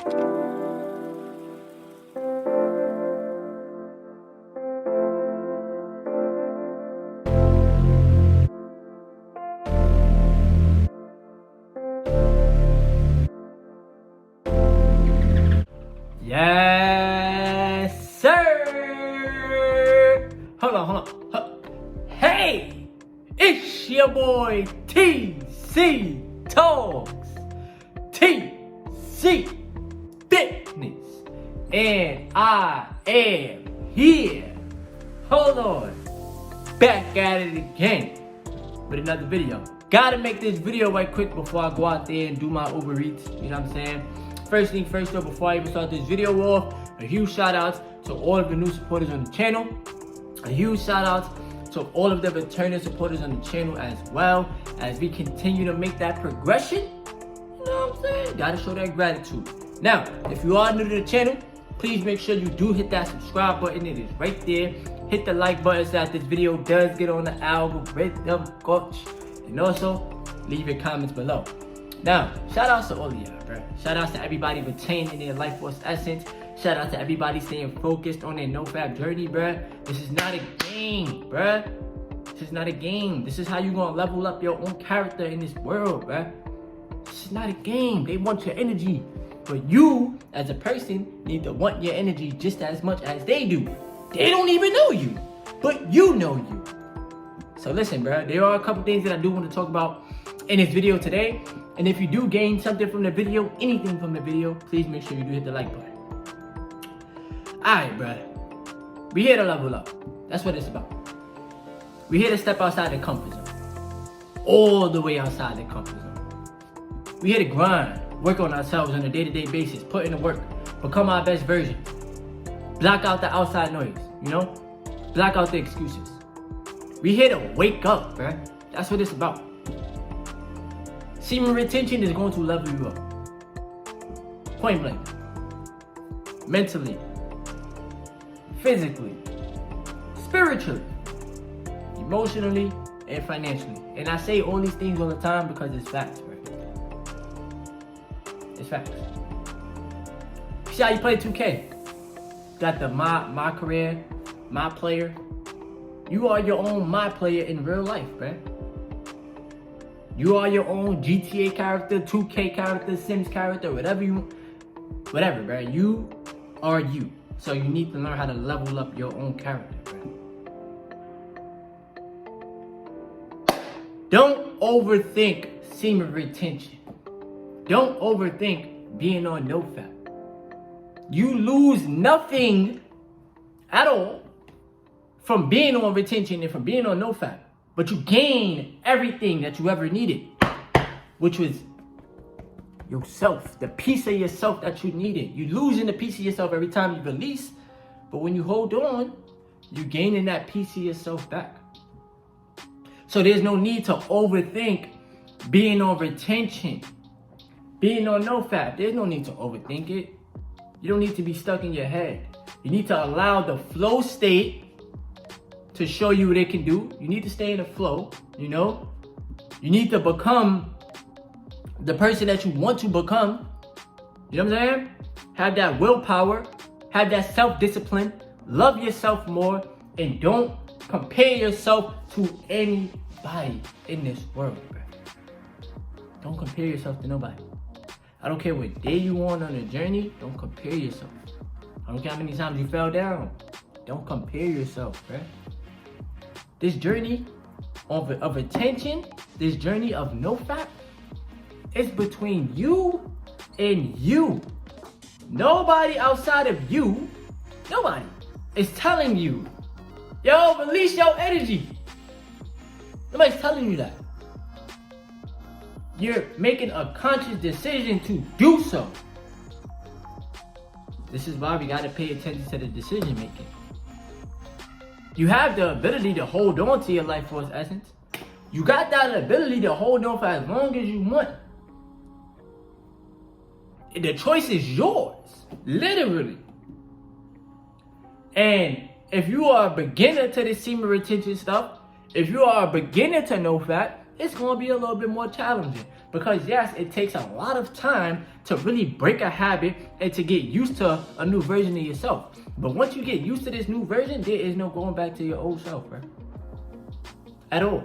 Yes, sir. Hold on. Hey, it's your boy TC Talks, TC Fitness, and I am here. Hold on, back at it again with another video. Gotta make this video right quick before I go out there and do my Uber Eats. You know what I'm saying? First thing first though, before I even start this video off, a huge shout out to all of the new supporters on the channel. A huge shout out to all of the returning supporters on the channel as well, as we continue to make that progression. You know what I'm saying? Gotta show that gratitude. Now, if you are new to the channel, please make sure you do hit that subscribe button. It is right there. Hit the like button so that this video does get on the algorithm, coach. And also, leave your comments below. Now, shout outs to all of y'all, bro. Shout outs to everybody retaining their life force essence. Shout out to everybody staying focused on their NOFAP journey, bro. This is not a game, bro. This is not a game. This is how you gonna level up your own character in this world, bro. This is not a game. They want your energy. But you, as a person, need to want your energy just as much as they do. They don't even know you, but you know you. So listen, bro, there are a couple things that I do want to talk about in this video today. And if you do gain something from the video, anything from the video, please make sure you do hit the like button. Alright, bro. We here to level up. That's what it's about. We here to step outside the comfort zone. All the way outside the comfort zone. We here to grind, work on ourselves on a day-to-day basis, put in the work, become our best version. Block out the outside noise, you know? Block out the excuses. We here to wake up, bro. That's what it's about. Semen retention is going to level you up. Point blank. Mentally. Physically. Spiritually. Emotionally. And financially. And I say all these things all the time because it's facts, bro. It's facts. See how you play 2K? Got the my career, my player. You are your own my player in real life, bro. You are your own GTA character, 2K character, Sims character, whatever, bro. You are you. So you need to learn how to level up your own character, bro. Don't overthink semen retention. Don't overthink being on NOFAP. You lose nothing at all from being on retention and from being on NOFAP. But you gain everything that you ever needed, which was yourself, the piece of yourself that you needed. You losing the piece of yourself every time you release, but when you hold on, you're gaining that piece of yourself back. So there's no need to overthink being on retention, being on NOFAP. There's no need to overthink it. You don't need to be stuck in your head. You need to allow the flow state to show you what it can do. You need to stay in the flow, you know? You need to become the person that you want to become. You know what I'm saying? Have that willpower, have that self-discipline, love yourself more, and don't compare yourself to anybody in this world, bro. Don't compare yourself to nobody. I don't care what day you on the journey, don't compare yourself. I don't care how many times you fell down. Don't compare yourself, bro. This journey of attention, this journey of NOFAP, is between you and you. Nobody outside of you, nobody, is telling you, yo, release your energy. Nobody's telling you that. You're making a conscious decision to do so. This is why we gotta pay attention to the decision making. You have the ability to hold on to your life force essence. You got that ability to hold on for as long as you want. The choice is yours, literally. And if you are a beginner to this semen retention stuff, if you are a beginner to NOFAP, it's going to be a little bit more challenging. Because yes, it takes a lot of time to really break a habit and to get used to a new version of yourself. But once you get used to this new version, there is no going back to your old self, bro. At all.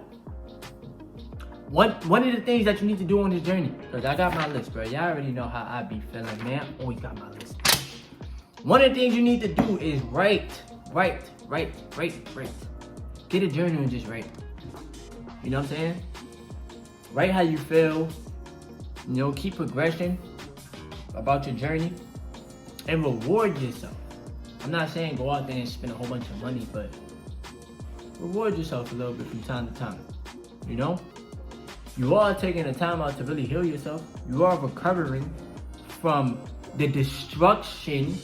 One of the things that you need to do on this journey, because I got my list, bro. Y'all already know how I be feeling, man. I always got my list. One of the things you need to do is write. Get a journal and just write. You know what I'm saying? Write how you feel. You know, keep progression about your journey and reward yourself. I'm not saying go out there and spend a whole bunch of money, but reward yourself a little bit from time to time. You know? You are taking the time out to really heal yourself. You are recovering from the destruction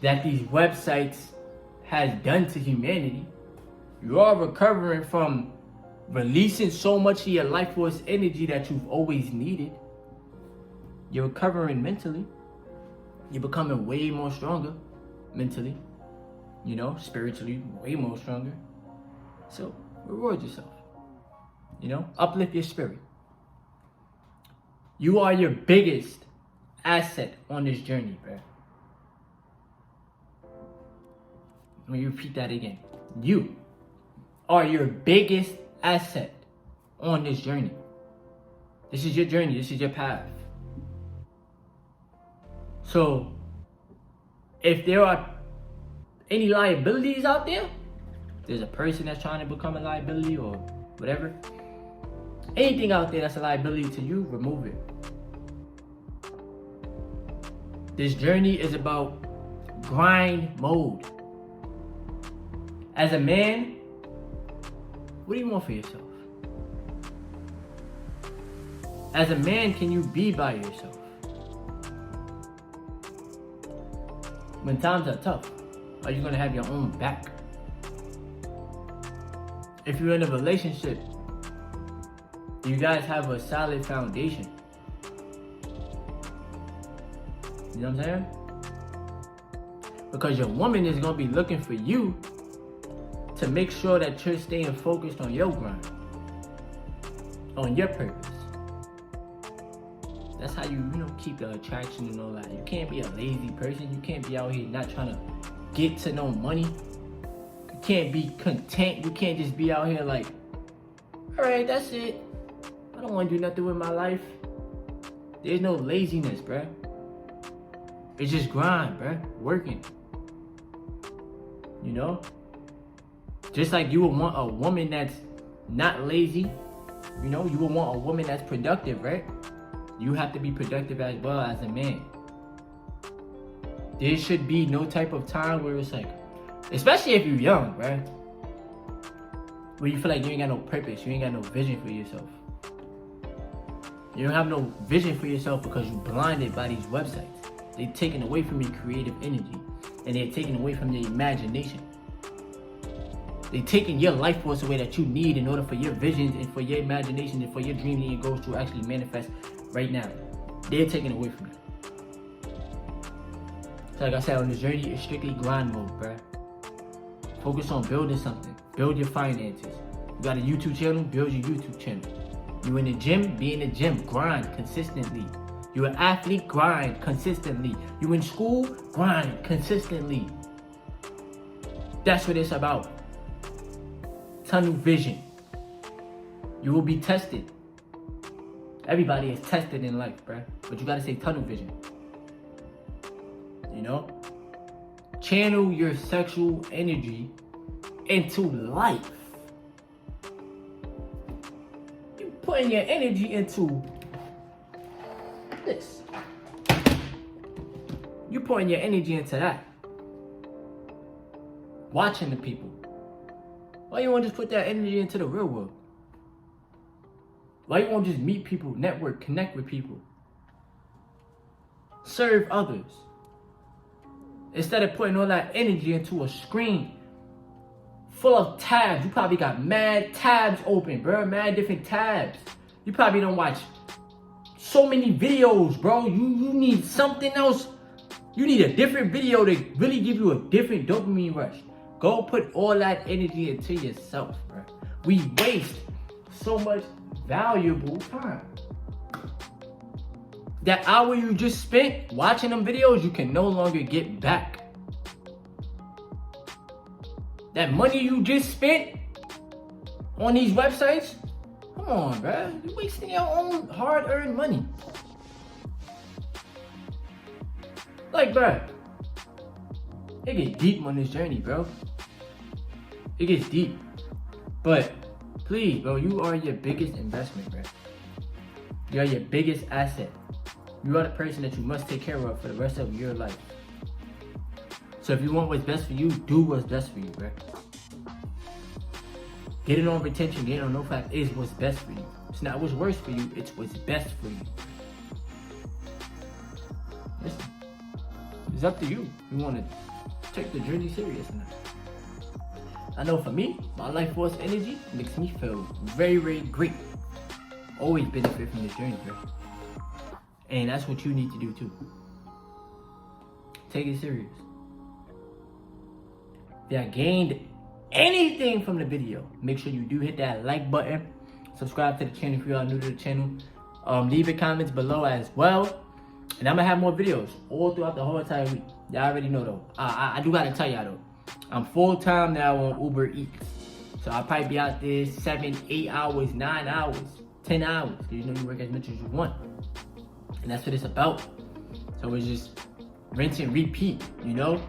that these websites has done to humanity. You are recovering from releasing so much of your life force energy that you've always needed. You're recovering mentally. You're becoming way more stronger mentally. You know, spiritually, way more stronger. So, reward yourself. You know, uplift your spirit. You are your biggest asset on this journey, bro. Let me repeat that again. You are your biggest asset on this journey. This is your journey. This is your path. So, if there are any liabilities out there, there's a person that's trying to become a liability or whatever, anything out there that's a liability to you, remove it. This journey is about grind mode. As a man, what do you want for yourself? As a man, can you be by yourself? When times are tough, are you going to have your own back? If you're in a relationship, do you guys have a solid foundation? You know what I'm saying? Because your woman is going to be looking for you to make sure that you're staying focused on your grind, on your purpose. That's how you keep the attraction and all that. You can't be a lazy person. You can't be out here not trying to get to no money. You can't be content. You can't just be out here like, all right, that's it. I don't want to do nothing with my life. There's no laziness, bruh. It's just grind, bruh. Working. You know? Just like you would want a woman that's not lazy, you would want a woman that's productive, right? You have to be productive as well as a man. There should be no type of time where it's like, especially if you're young, right? Where you feel like you ain't got no purpose, you ain't got no vision for yourself. You don't have no vision for yourself because you're blinded by these websites. They're taking away from your creative energy and they're taking away from your imagination. They're taking your life force away that you need in order for your visions and for your imagination and for your dreams and your goals to actually manifest right now. They're taking away from you. So like I said, on this journey, it's strictly grind mode, bruh. Focus on building something. Build your finances. You got a YouTube channel? Build your YouTube channel. You in the gym? Be in the gym. Grind consistently. You an athlete? Grind consistently. You in school? Grind consistently. That's what it's about. Tunnel vision. You will be tested. Everybody is tested in life, bruh. But you gotta say tunnel vision. You know? Channel your sexual energy into life. You putting your energy into this. You putting your energy into that. Watching the people. Why you won't just put that energy into the real world? Why you won't just meet people, network, connect with people? Serve others. Instead of putting all that energy into a screen full of tabs. You probably got mad tabs open, bro. Mad different tabs. You probably don't watch so many videos, bro. You need something else. You need a different video to really give you a different dopamine rush. Go put all that energy into yourself, bro. We waste so much valuable time. That hour you just spent watching them videos, you can no longer get back. That money you just spent on these websites, come on, bruh. You're wasting your own hard-earned money. Like, bruh, it gets deep on this journey, bro. It gets deep. But please, bro, you are your biggest investment, bro. You are your biggest asset. You are the person that you must take care of for the rest of your life. So if you want what's best for you, do what's best for you, bro. Getting on retention, getting on NOFAP is what's best for you. It's not what's worse for you, it's what's best for you. Listen, it's up to you. You want to take the journey serious or not. I know for me, my life force energy makes me feel very, very great. Always benefit from this journey, bro. And that's what you need to do too. Take it serious. If you gained anything from the video, make sure you do hit that like button. Subscribe to the channel if you are new to the channel. Leave your comments below as well. And I'm gonna have more videos all throughout the whole entire week. Y'all already know though. I do gotta tell y'all though. I'm full-time now on Uber Eats. So I'll probably be out there 7, 8 hours, 9 hours, 10 hours. Cause you know you work as much as you want. And that's what it's about. So it's just rinse and repeat, you know?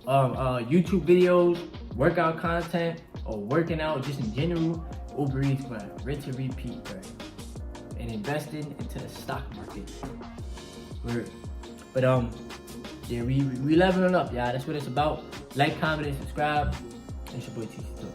YouTube videos, workout content, or working out just in general, Uber Eats, bro. Rinse and repeat, bro. And investing into the stock market. But yeah, we leveling up, y'all. That's what it's about. Like, comment, and subscribe. It's your boy TC.